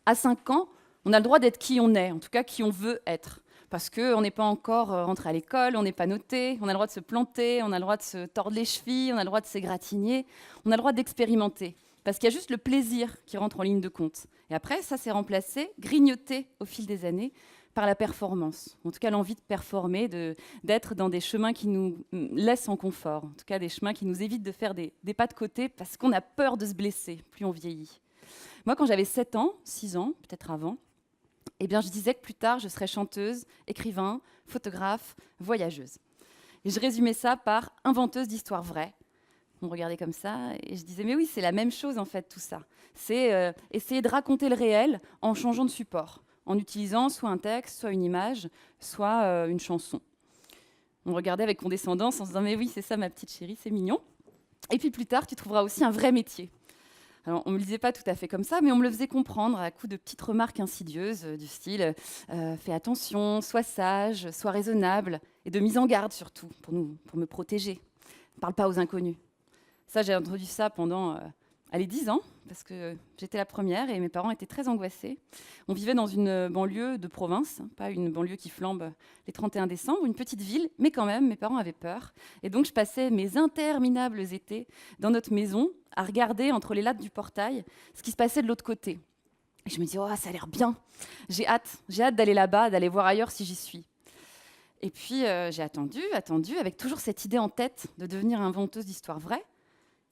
À 5 ans, on a le droit d'être qui on est, en tout cas qui on veut être. Parce qu'on n'est pas encore rentré à l'école, on n'est pas noté, on a le droit de se planter, on a le droit de se tordre les chevilles, on a le droit de s'égratigner, on a le droit d'expérimenter. Parce qu'il y a juste le plaisir qui rentre en ligne de compte. Et après, ça s'est remplacé, grignoté au fil des années, par la performance. En tout cas, l'envie de performer, d'être dans des chemins qui nous laissent en confort. En tout cas, des chemins qui nous évitent de faire des pas de côté parce qu'on a peur de se blesser, plus on vieillit. Moi, quand j'avais 7 ans, 6 ans, peut-être avant, eh bien, je disais que plus tard, je serais chanteuse, écrivain, photographe, voyageuse. Et je résumais ça par inventeuse d'histoires vraies. On me regardait comme ça et je disais, mais oui, c'est la même chose en fait, tout ça. C'est essayer de raconter le réel en changeant de support, en utilisant soit un texte, soit une image, soit une chanson. On me regardait avec condescendance en se disant, mais oui, c'est ça ma petite chérie, c'est mignon. Et puis plus tard, tu trouveras aussi un vrai métier. Alors, on ne me le disait pas tout à fait comme ça, mais on me le faisait comprendre à coups de petites remarques insidieuses du style fais attention, sois sage, sois raisonnable, et de mise en garde surtout, pour me protéger. Ne parle pas aux inconnus. Ça, j'ai entendu ça pendant 10 ans, parce que j'étais la première et mes parents étaient très angoissés. On vivait dans une banlieue de province, hein, pas une banlieue qui flambe les 31 décembre, une petite ville, mais quand même, mes parents avaient peur. Et donc, je passais mes interminables étés dans notre maison à regarder entre les lattes du portail ce qui se passait de l'autre côté. Et je me dis, oh, ça a l'air bien. J'ai hâte d'aller là-bas, d'aller voir ailleurs si j'y suis. Et puis, j'ai attendu, avec toujours cette idée en tête de devenir inventeuse d'histoires vraies.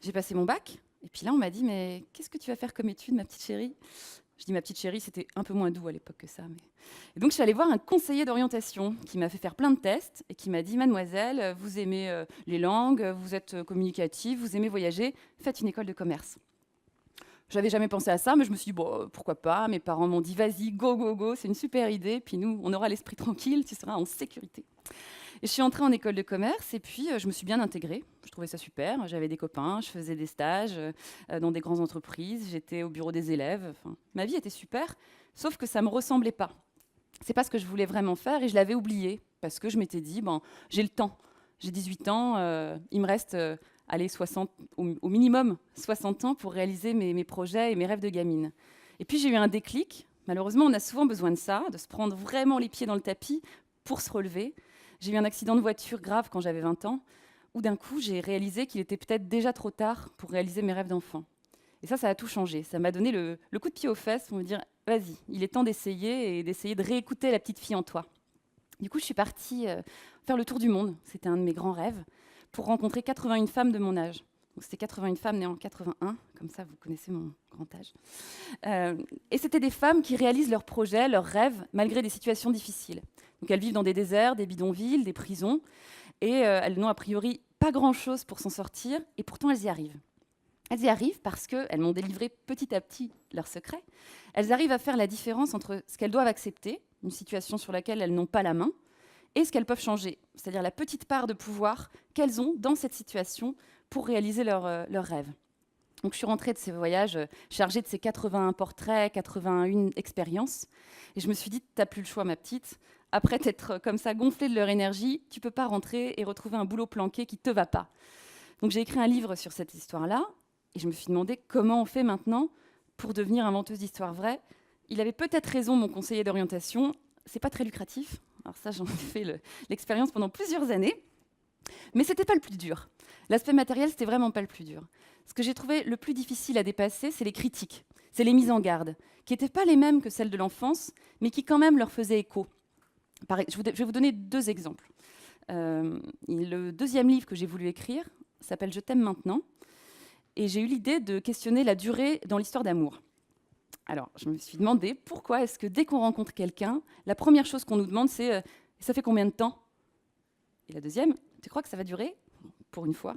J'ai passé mon bac, et puis là, on m'a dit, mais qu'est-ce que tu vas faire comme étude, ma petite chérie? Je dis ma petite chérie, c'était un peu moins doux à l'époque que ça. Mais... Et donc, je suis allée voir un conseiller d'orientation qui m'a fait faire plein de tests et qui m'a dit, mademoiselle, vous aimez les langues, vous êtes communicative, vous aimez voyager, faites une école de commerce. Je n'avais jamais pensé à ça, mais je me suis dit, bon, pourquoi pas? Mes parents m'ont dit, vas-y, go, go, go, c'est une super idée, puis nous, on aura l'esprit tranquille, tu seras en sécurité. Et je suis entrée en école de commerce et puis je me suis bien intégrée. Je trouvais ça super. J'avais des copains, je faisais des stages dans des grandes entreprises, j'étais au bureau des élèves. Enfin, ma vie était super, sauf que ça ne me ressemblait pas. C'est pas ce que je voulais vraiment faire et je l'avais oublié parce que je m'étais dit, bon, j'ai le temps. J'ai 18 ans, il me reste allez, 60, au minimum 60 ans pour réaliser mes projets et mes rêves de gamine. Et puis j'ai eu un déclic. Malheureusement, on a souvent besoin de ça, de se prendre vraiment les pieds dans le tapis pour se relever. J'ai eu un accident de voiture grave quand j'avais 20 ans, où d'un coup, j'ai réalisé qu'il était peut-être déjà trop tard pour réaliser mes rêves d'enfant. Et ça a tout changé. Ça m'a donné le coup de pied aux fesses pour me dire, vas-y, il est temps d'essayer et d'essayer de réécouter la petite fille en toi. Du coup, je suis partie faire le tour du monde. C'était un de mes grands rêves, pour rencontrer 81 femmes de mon âge. Donc, c'était 81 femmes nées en 81, comme ça vous connaissez mon grand âge. Et c'était des femmes qui réalisent leurs projets, leurs rêves, malgré des situations difficiles. Donc elles vivent dans des déserts, des bidonvilles, des prisons, et elles n'ont a priori pas grand-chose pour s'en sortir, et pourtant elles y arrivent. Elles y arrivent parce qu'elles m'ont délivré petit à petit leurs secrets. Elles arrivent à faire la différence entre ce qu'elles doivent accepter, une situation sur laquelle elles n'ont pas la main, et ce qu'elles peuvent changer, c'est-à-dire la petite part de pouvoir qu'elles ont dans cette situation pour réaliser leurs rêves. Donc je suis rentrée de ces voyages chargée de ces 81 portraits, 81 expériences, et je me suis dit, t'as plus le choix ma petite, après t'être comme ça gonflée de leur énergie, tu peux pas rentrer et retrouver un boulot planqué qui te va pas. Donc j'ai écrit un livre sur cette histoire-là, et je me suis demandé comment on fait maintenant pour devenir inventeuse d'histoires vraies. Il avait peut-être raison, mon conseiller d'orientation, c'est pas très lucratif. Alors ça, j'en ai fait l'expérience pendant plusieurs années, mais c'était pas le plus dur. L'aspect matériel, c'était vraiment pas le plus dur. Ce que j'ai trouvé le plus difficile à dépasser, c'est les critiques, c'est les mises en garde, qui n'étaient pas les mêmes que celles de l'enfance, mais qui quand même leur faisaient écho. Je vais vous donner 2 exemples. Le deuxième livre que j'ai voulu écrire s'appelle Je t'aime maintenant, et j'ai eu l'idée de questionner la durée dans l'histoire d'amour. Alors, je me suis demandé pourquoi est-ce que dès qu'on rencontre quelqu'un, la première chose qu'on nous demande, c'est ça fait combien de temps? Et la deuxième, tu crois que ça va durer? Pour une fois.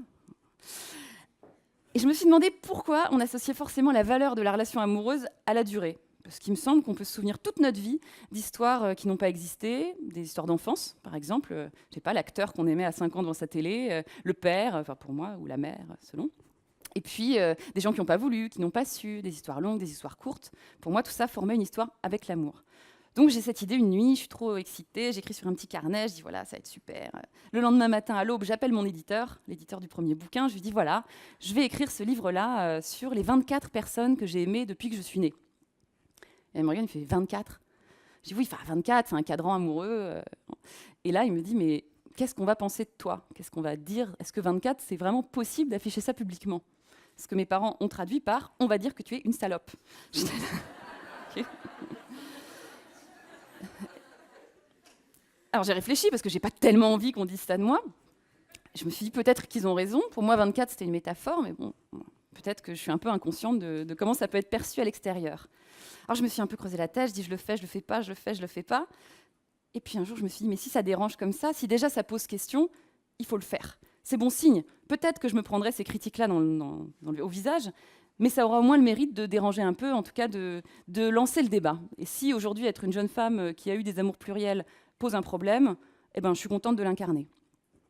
Et je me suis demandé pourquoi on associait forcément la valeur de la relation amoureuse à la durée. Parce qu'il me semble qu'on peut se souvenir toute notre vie d'histoires qui n'ont pas existé, des histoires d'enfance, par exemple, je sais pas, l'acteur qu'on aimait à 5 ans devant sa télé, le père, enfin pour moi, ou la mère, selon. Et puis, des gens qui n'ont pas voulu, qui n'ont pas su, des histoires longues, des histoires courtes. Pour moi, tout ça formait une histoire avec l'amour. Donc, j'ai cette idée une nuit, je suis trop excitée, j'écris sur un petit carnet, je dis voilà, ça va être super. Le lendemain matin, à l'aube, j'appelle mon éditeur, l'éditeur du premier bouquin, je lui dis voilà, je vais écrire ce livre-là sur les 24 personnes que j'ai aimées depuis que je suis née. Et Morgane, il fait 24. Je dis oui, enfin 24, c'est un cadran amoureux. Et là, il me dit, mais qu'est-ce qu'on va penser de toi? Qu'est-ce qu'on va dire? Est-ce que 24, c'est vraiment possible d'afficher ça publiquement? Ce que mes parents ont traduit par « on va dire que tu es une salope ». Okay. Alors j'ai réfléchi parce que j'ai pas tellement envie qu'on dise ça de moi. Je me suis dit peut-être qu'ils ont raison. Pour moi, 24, c'était une métaphore, mais bon, peut-être que je suis un peu inconsciente de comment ça peut être perçu à l'extérieur. Alors je me suis un peu creusé la tête, je dis je le fais pas, je le fais pas. Et puis un jour, je me suis dit, mais si ça dérange comme ça, si déjà ça pose question, il faut le faire. C'est bon signe. Peut-être que je me prendrai ces critiques-là au visage, mais ça aura au moins le mérite de déranger un peu, en tout cas de lancer le débat. Et si aujourd'hui, être une jeune femme qui a eu des amours pluriels pose un problème, eh ben, je suis contente de l'incarner.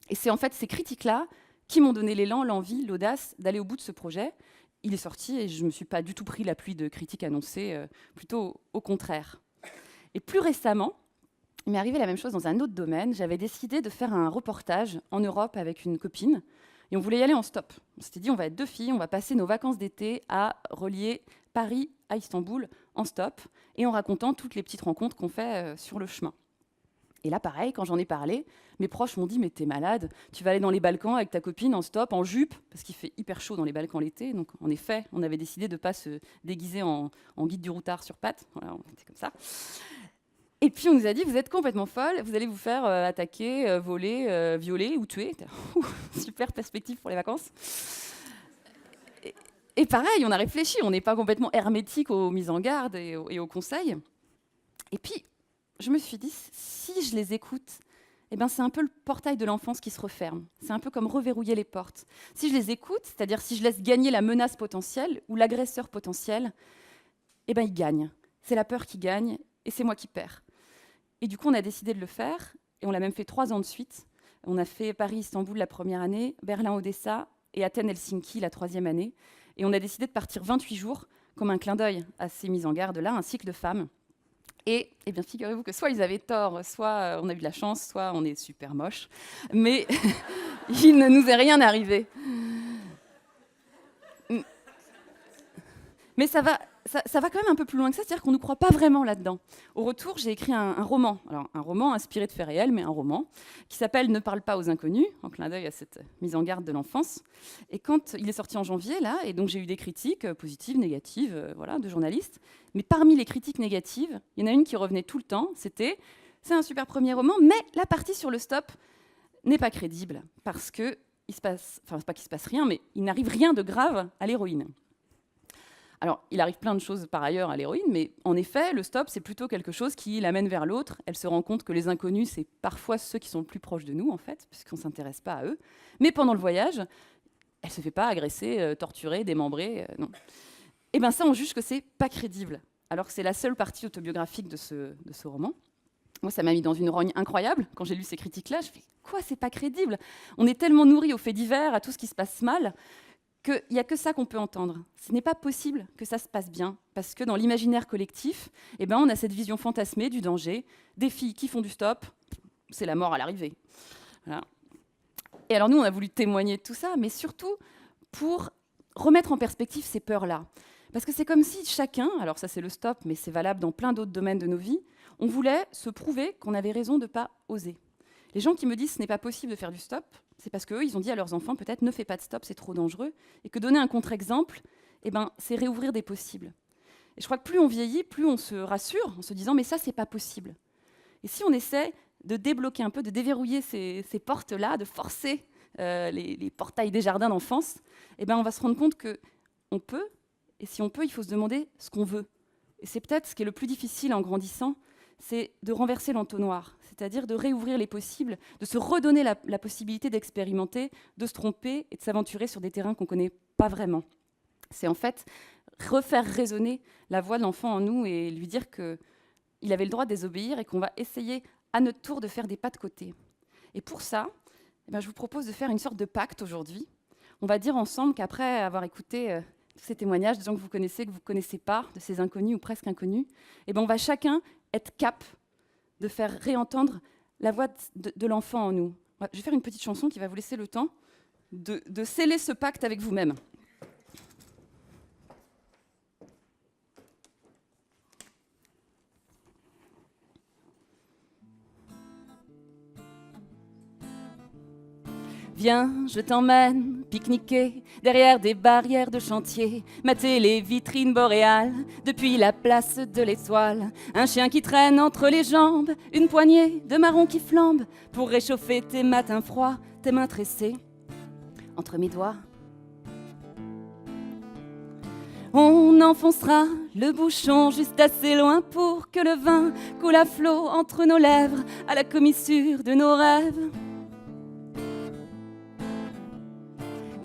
Et c'est en fait ces critiques-là qui m'ont donné l'élan, l'envie, l'audace d'aller au bout de ce projet. Il est sorti et je ne me suis pas du tout pris la pluie de critiques annoncées, plutôt au contraire. Et plus récemment, il m'est arrivé la même chose dans un autre domaine. J'avais décidé de faire un reportage en Europe avec une copine et on voulait y aller en stop. On s'était dit, on va être 2 filles, on va passer nos vacances d'été à relier Paris à Istanbul en stop et en racontant toutes les petites rencontres qu'on fait sur le chemin. Et là, pareil, quand j'en ai parlé, mes proches m'ont dit « mais t'es malade, tu vas aller dans les Balkans avec ta copine en stop, en jupe », parce qu'il fait hyper chaud dans les Balkans l'été. Donc, en effet, on avait décidé de ne pas se déguiser en guide du routard sur pattes. Voilà, on était comme ça. Et puis, on nous a dit « vous êtes complètement folle, vous allez vous faire attaquer, voler, violer ou tuer ». Super perspective pour les vacances. Et pareil, on a réfléchi, on n'est pas complètement hermétique aux mises en garde et aux conseils. Et puis, je me suis dit, si je les écoute, eh ben c'est un peu le portail de l'enfance qui se referme. C'est un peu comme reverrouiller les portes. Si je les écoute, c'est-à-dire si je laisse gagner la menace potentielle ou l'agresseur potentiel, eh ben il gagne. C'est la peur qui gagne et c'est moi qui perds. Et du coup, on a décidé de le faire et on l'a même fait 3 ans de suite. On a fait Paris-Istanbul la première année, Berlin-Odessa et Athènes-Helsinki la 3e année. Et on a décidé de partir 28 jours comme un clin d'œil à ces mises en garde-là, un cycle de femmes. Et eh bien, figurez-vous que soit ils avaient tort, soit on a eu de la chance, soit on est super moche. Mais il ne nous est rien arrivé. Mais ça va quand même un peu plus loin que ça, c'est-à-dire qu'on ne nous croit pas vraiment là-dedans. Au retour, j'ai écrit un roman. Alors, un roman inspiré de faits réels, mais un roman, qui s'appelle « Ne parle pas aux inconnus », en clin d'œil à cette mise en garde de l'enfance. Et quand il est sorti en janvier, là, et donc j'ai eu des critiques positives, négatives, voilà, de journalistes. Mais parmi les critiques négatives, il y en a une qui revenait tout le temps, c'était « c'est un super premier roman, mais la partie sur le stop n'est pas crédible, parce que il se passe, enfin, c'est pas qu'il se passe rien, mais il n'arrive rien de grave à l'héroïne ». Alors, il arrive plein de choses par ailleurs à l'héroïne, mais en effet, le stop, c'est plutôt quelque chose qui l'amène vers l'autre. Elle se rend compte que les inconnus, c'est parfois ceux qui sont le plus proches de nous, en fait, puisqu'on ne s'intéresse pas à eux. Mais pendant le voyage, elle ne se fait pas agresser, torturer, démembrer, non. Et bien ça, on juge que c'est pas crédible, alors que c'est la seule partie autobiographique de ce roman. Moi, ça m'a mis dans une rogne incroyable. Quand j'ai lu ces critiques-là, je fais « quoi, c'est pas crédible ?» On est tellement nourri aux faits divers, à tout ce qui se passe mal, qu'il n'y a que ça qu'on peut entendre. Ce n'est pas possible que ça se passe bien, parce que dans l'imaginaire collectif, eh ben, on a cette vision fantasmée du danger, des filles qui font du stop, c'est la mort à l'arrivée. Voilà. Et alors nous, on a voulu témoigner de tout ça, mais surtout pour remettre en perspective ces peurs-là. Parce que c'est comme si chacun, alors ça c'est le stop, mais c'est valable dans plein d'autres domaines de nos vies, on voulait se prouver qu'on avait raison de ne pas oser. Les gens qui me disent « ce n'est pas possible de faire du stop », c'est parce qu'eux, ils ont dit à leurs enfants, peut-être, ne fais pas de stop, c'est trop dangereux. Et que donner un contre-exemple, eh ben, c'est réouvrir des possibles. Et je crois que plus on vieillit, plus on se rassure en se disant, mais ça, c'est pas possible. Et si on essaie de débloquer un peu, de déverrouiller ces portes-là, de forcer les portails des jardins d'enfance, eh ben, on va se rendre compte qu'on peut, et si on peut, il faut se demander ce qu'on veut. Et c'est peut-être ce qui est le plus difficile en grandissant, c'est de renverser l'entonnoir, c'est-à-dire de réouvrir les possibles, de se redonner la possibilité d'expérimenter, de se tromper et de s'aventurer sur des terrains qu'on ne connaît pas vraiment. C'est en fait refaire résonner la voix de l'enfant en nous et lui dire qu'il avait le droit de désobéir et qu'on va essayer à notre tour de faire des pas de côté. Et pour ça, eh ben, je vous propose de faire une sorte de pacte aujourd'hui. On va dire ensemble qu'après avoir écouté tous ces témoignages de gens que vous connaissez ne connaissez pas, de ces inconnus ou presque inconnus, eh ben, on va chacun être cap de faire réentendre la voix de l'enfant en nous. Je vais faire une petite chanson qui va vous laisser le temps de sceller ce pacte avec vous-même. Viens, je t'emmène pique-niquer derrière des barrières de chantier, mater les vitrines boréales depuis la place de l'Étoile. Un chien qui traîne entre les jambes, une poignée de marron qui flambe pour réchauffer tes matins froids, tes mains tressées entre mes doigts. On enfoncera le bouchon juste assez loin pour que le vin coule à flot entre nos lèvres à la commissure de nos rêves.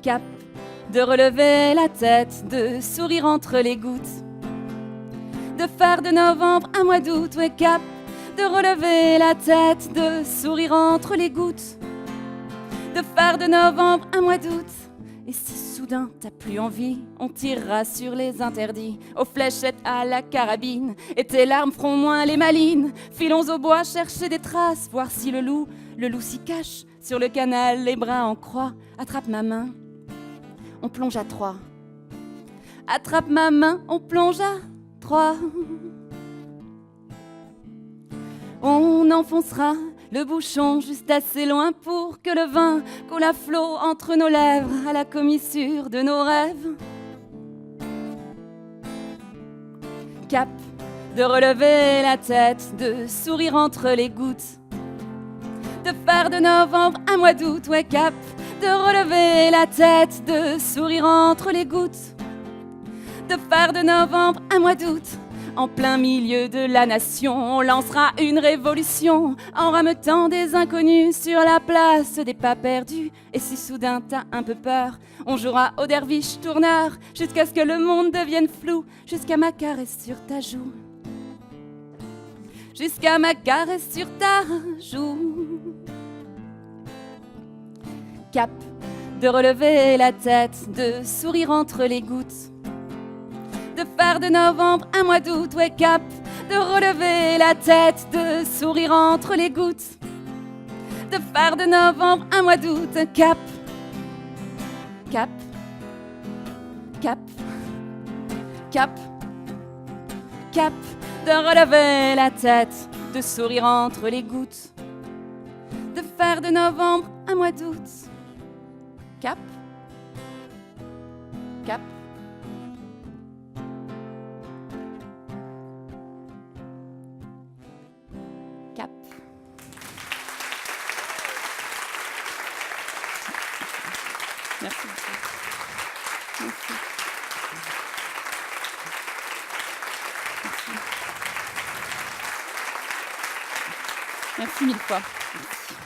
Cap de relever la tête, de sourire entre les gouttes, de faire de novembre un mois d'août. Ouais, cap de relever la tête, de sourire entre les gouttes, de faire de novembre un mois d'août. Et si soudain t'as plus envie, on tirera sur les interdits, aux fléchettes à la carabine, et tes larmes feront moins les malines. Filons au bois chercher des traces, voir si le loup s'y cache sur le canal, les bras en croix. Attrape ma main, on plonge à 3. Attrape ma main, on plonge à 3. On enfoncera le bouchon juste assez loin pour que le vin coule à flot entre nos lèvres à la commissure de nos rêves. Cap de relever la tête, de sourire entre les gouttes, de faire de novembre un mois d'août. Ouais, cap de relever la tête, de sourire entre les gouttes, de faire de novembre un mois d'août. En plein milieu de la nation, on lancera une révolution en rameutant des inconnus sur la place des pas perdus. Et si soudain t'as un peu peur, on jouera au derviche tourneur jusqu'à ce que le monde devienne flou, jusqu'à ma caresse sur ta joue, jusqu'à ma caresse sur ta joue. Cap de relever la tête, de sourire entre les gouttes, de faire de novembre un mois d'août. Ouais, cap de relever la tête, de sourire entre les gouttes, de faire de novembre un mois d'août. Cap, cap, cap, cap, cap de relever la tête, de sourire entre les gouttes, de faire de novembre un mois d'août. Cap, cap. Cap. Merci beaucoup. Merci. Merci mille fois. Merci.